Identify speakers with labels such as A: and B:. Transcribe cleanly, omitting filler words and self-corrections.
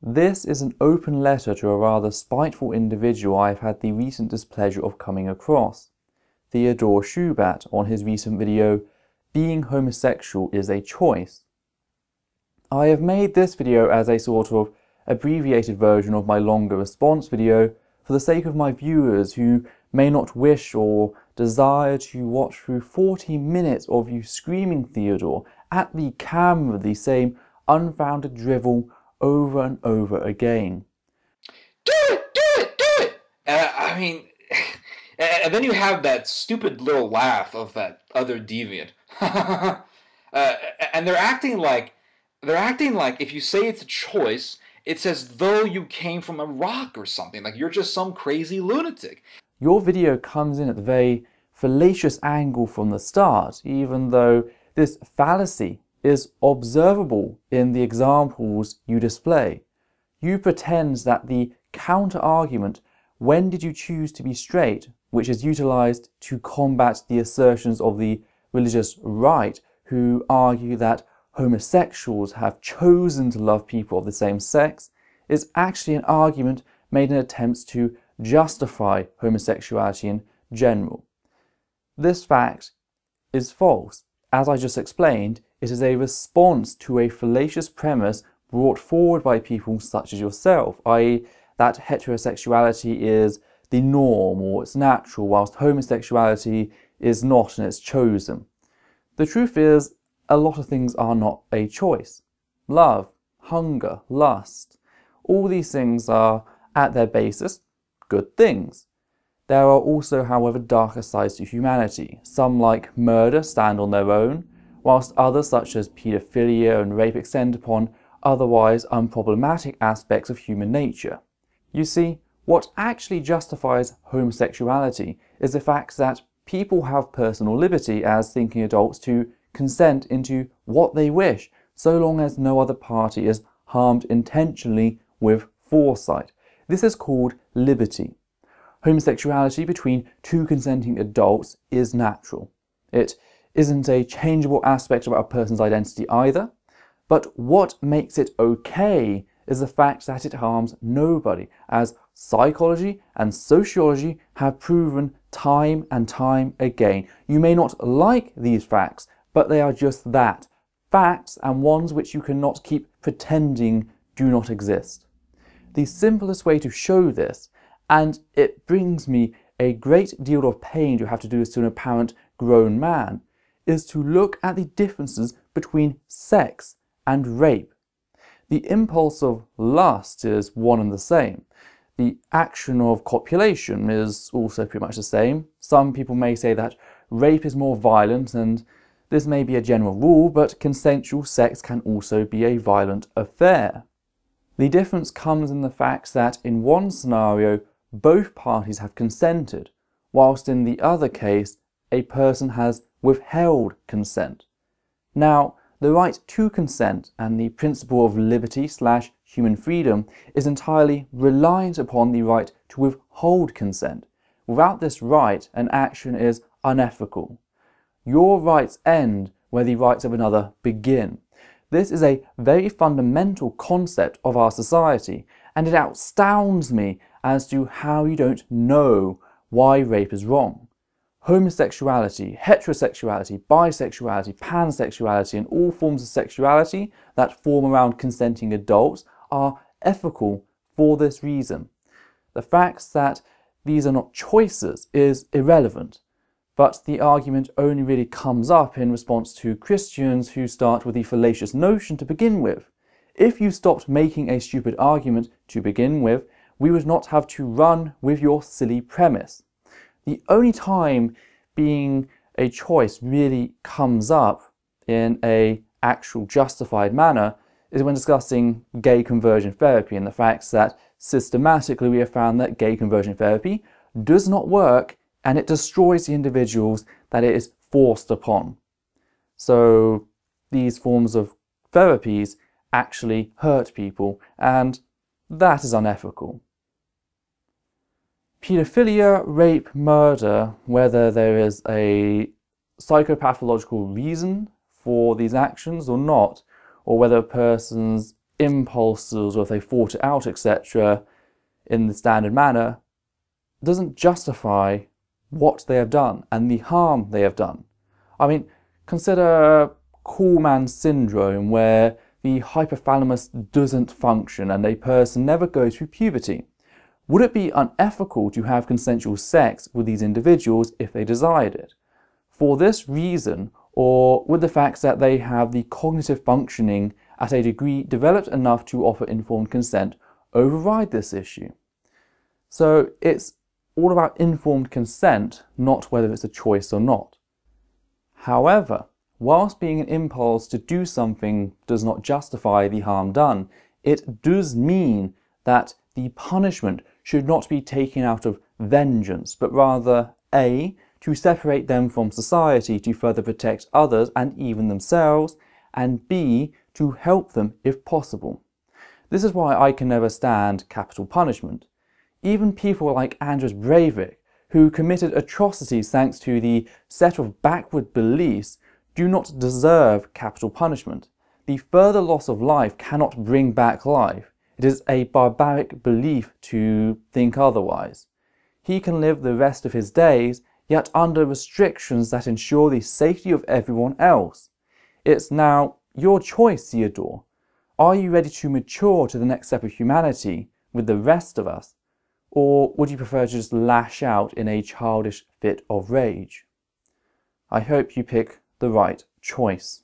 A: This is an open letter to a rather spiteful individual I have had the recent displeasure of coming across, Theodore Schubat, on his recent video, Being Homosexual is a Choice. I have made this video as a sort of abbreviated version of my longer response video for the sake of my viewers who may not wish or desire to watch through 40 minutes of you screaming Theodore at the camera the same unfounded drivel over and over again.
B: Do it! Do it! Do it! And then you have that stupid little laugh of that other deviant. And they're acting like if you say it's a choice, it's as though you came from a rock or something, like you're just some crazy lunatic.
A: Your video comes in at the very fallacious angle from the start, even though this fallacy is observable in the examples you display. You pretend that the counter-argument, when did you choose to be straight, which is utilized to combat the assertions of the religious right, who argue that homosexuals have chosen to love people of the same sex, is actually an argument made in attempts to justify homosexuality in general. This fact is false. As I just explained, it is a response to a fallacious premise brought forward by people such as yourself, i.e. that heterosexuality is the norm or it's natural, whilst homosexuality is not and it's chosen. The truth is, a lot of things are not a choice. Love, hunger, lust, all these things are, at their basis, good things. There are also, however, darker sides to humanity. Some, like murder, stand on their own, whilst others, such as paedophilia and rape, extend upon otherwise unproblematic aspects of human nature. You see, what actually justifies homosexuality is the fact that people have personal liberty as thinking adults to consent into what they wish, so long as no other party is harmed intentionally with foresight. This is called liberty. Homosexuality between two consenting adults is natural. It isn't a changeable aspect about a person's identity either, but what makes it okay is the fact that it harms nobody, as psychology and sociology have proven time and time again. You may not like these facts, but they are just that, facts, and ones which you cannot keep pretending do not exist. The simplest way to show this, and it brings me a great deal of pain to have to do this to an apparent grown man, is to look at the differences between sex and rape. The impulse of lust is one and the same. The action of copulation is also pretty much the same. Some people may say that rape is more violent, and this may be a general rule, but consensual sex can also be a violent affair. The difference comes in the fact that in one scenario, both parties have consented, whilst in the other case, a person has withheld consent. Now, the right to consent and the principle of liberty/human freedom is entirely reliant upon the right to withhold consent. Without this right, an action is unethical. Your rights end where the rights of another begin. This is a very fundamental concept of our society, and it astounds me as to how you don't know why rape is wrong. Homosexuality, heterosexuality, bisexuality, pansexuality, and all forms of sexuality that form around consenting adults are ethical for this reason. The fact that these are not choices is irrelevant, but the argument only really comes up in response to Christians who start with the fallacious notion to begin with. If you stopped making a stupid argument to begin with, we would not have to run with your silly premise. The only time being a choice really comes up in an actual justified manner is when discussing gay conversion therapy, and the fact that systematically we have found that gay conversion therapy does not work and it destroys the individuals that it is forced upon. So these forms of therapies actually hurt people, and that is unethical. Paedophilia, rape, murder, whether there is a psychopathological reason for these actions or not, or whether a person's impulses or if they fought it out, etc., in the standard manner, doesn't justify what they have done and the harm they have done. I mean, consider cool man syndrome, where the hypothalamus doesn't function and a person never goes through puberty. Would it be unethical to have consensual sex with these individuals if they desired it? For this reason, or with the fact that they have the cognitive functioning at a degree developed enough to offer informed consent, override this issue? So it's all about informed consent, not whether it's a choice or not. However, whilst being an impulse to do something does not justify the harm done, it does mean that the punishment should not be taken out of vengeance, but rather A, to separate them from society to further protect others and even themselves, and B, to help them if possible. This is why I can never stand capital punishment. Even people like Anders Breivik, who committed atrocities thanks to the set of backward beliefs, do not deserve capital punishment. The further loss of life cannot bring back life. It is a barbaric belief to think otherwise. He can live the rest of his days, yet under restrictions that ensure the safety of everyone else. It's now your choice, Theodore. Are you ready to mature to the next step of humanity with the rest of us? Or would you prefer to just lash out in a childish fit of rage? I hope you pick the right choice.